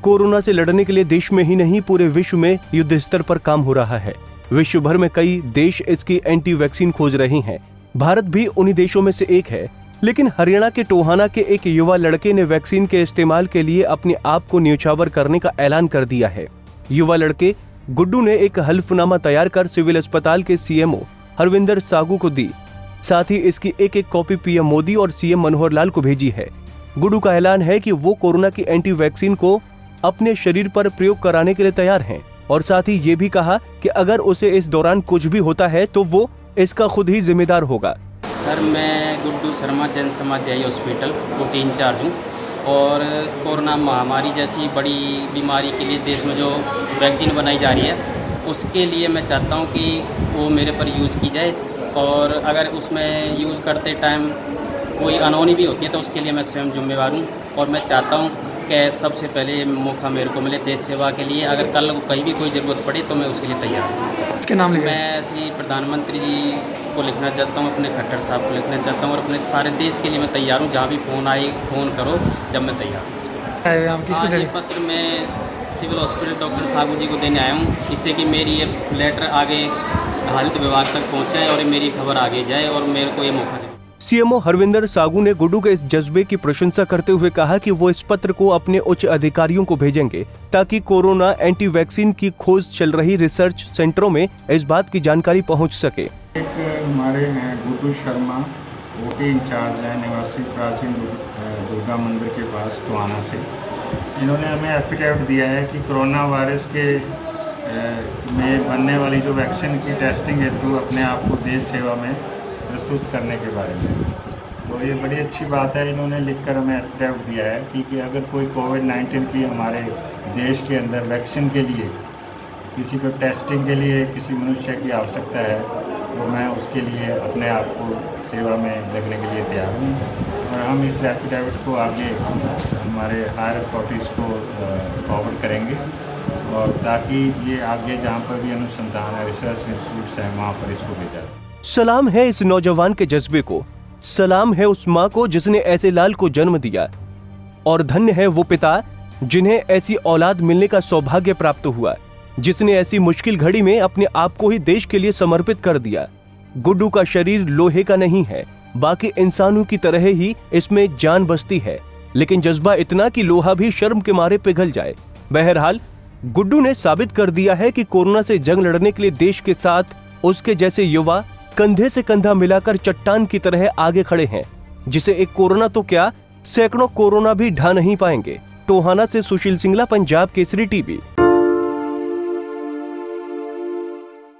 Corona से लड़ने के लिए देश में ही नहीं पूरे विश्व में युद्ध स्तर पर काम हो रहा है। विश्व भर में कई देश इसकी एंटी वैक्सीन खोज रहे हैं। भारत भी उन्हीं देशों में से एक है। लेकिन हरियाणा के टोहाना के एक युवा लड़के ने वैक्सीन के इस्तेमाल के लिए अपने आप को न्यौछावर करने का ऐलान कर दिया है। युवा लड़के गुड्डू ने एक हल्फनामा तैयार कर सिविल अस्पताल के सीएमओ हरविंदर सागू को दी। साथ ही इसकी एक कॉपी पीएम मोदी और सीएम मनोहर लाल को भेजी है। गुड्डू का ऐलान है कि वो कोरोना की एंटी वैक्सीन को अपने शरीर पर प्रयोग कराने के लिए तैयार हैं और साथ ही ये भी कहा कि अगर उसे इस दौरान कुछ भी होता है तो वो इसका खुद ही जिम्मेदार होगा। सर, मैं गुड्डू शर्मा जन समाज हॉस्पिटल को इंचार्ज हूँ और कोरोना महामारी जैसी बड़ी बीमारी के लिए देश में जो वैक्सीन बनाई जा रही है उसके लिए मैं चाहता हूँ कि वो मेरे पर यूज़ की जाए और अगर उसमें यूज़ करते टाइम कोई अनहोनी भी होती है तो उसके लिए मैं स्वयं जिम्मेवार हूँ और मैं चाहता हूँ कि सबसे पहले मौका मेरे को मिले देश सेवा के लिए। अगर कल कहीं भी कोई ज़रूरत पड़े तो मैं उसके लिए तैयार हूँ। इसके नाम मैं श्री प्रधानमंत्री जी को लिखना चाहता हूँ, अपने खट्टर साहब को लिखना चाहता हूँ और अपने सारे देश के लिए मैं तैयार हूँ। जहाँ भी फ़ोन आए फ़ोन करो, जब मैं तैयार हूँ। आज ये पत्र मैं सिविल हॉस्पिटल डॉक्टर सागू जी को देने आया हूँ, जिससे कि मेरी ये लेटर आगे हेल्थ विभाग तक पहुँचाए और मेरी खबर आगे जाए और मेरे को ये मौका दे। सीएमओ हरविंदर सागू ने गुड्डू के इस जज्बे की प्रशंसा करते हुए कहा कि वो इस पत्र को अपने उच्च अधिकारियों को भेजेंगे ताकि कोरोना एंटी वैक्सीन की खोज चल रही रिसर्च सेंटरों में इस बात की जानकारी पहुंच सके। एक हमारे हैं गुड्डू शर्मा, ओटी इंचार्ज हैं, निवासी प्राचीन दुर्गा मंदिर के पास टोहाना से। इन्होंने हमें एफिडेविट दिया है कि कोरोना वायरस के में बनने वाली जो वैक्सीन की टेस्टिंग हेतु अपने आप को देश सेवा में प्रस्तुत करने के बारे में। तो ये बड़ी अच्छी बात है, इन्होंने लिखकर हमें एफिडेविट दिया है कि अगर कोई कोविड-19 की हमारे देश के अंदर वैक्सीन के लिए किसी को टेस्टिंग के लिए किसी मनुष्य की आवश्यकता है तो मैं उसके लिए अपने आप को सेवा में लगने के लिए तैयार हूँ और हम इस एफिडेविट को आगे हमारे हायर अथॉरिटीज़ को फॉरवर्ड करेंगे और ताकि ये आगे जहाँ पर भी अनुसंधान है, रिसर्च इंस्टीट्यूट्स हैं, वहाँ पर इसको भेजा जाए। सलाम है इस नौजवान के जज्बे को, सलाम है उस माँ को जिसने ऐसे लाल को जन्म दिया और धन्य है वो पिता जिन्हें ऐसी औलाद मिलने का सौभाग्य प्राप्त हुआ, जिसने ऐसी मुश्किल घड़ी में अपने आप को ही देश के लिए समर्पित कर दिया। गुड्डू का शरीर लोहे का नहीं है, बाकी इंसानों की तरह ही इसमें जान बसती है, लेकिन जज्बा इतना कि लोहा भी शर्म के मारे पिघल जाए। बहरहाल गुड्डू ने साबित कर दिया है कि कोरोना से जंग लड़ने के लिए देश के साथ उसके जैसे युवा कंधे से कंधा मिलाकर चट्टान की तरह आगे खड़े हैं, जिसे एक कोरोना तो क्या सैकड़ों कोरोना भी ढा नहीं पाएंगे। टोहाना से सुशील सिंगला, पंजाब केसरी टीवी।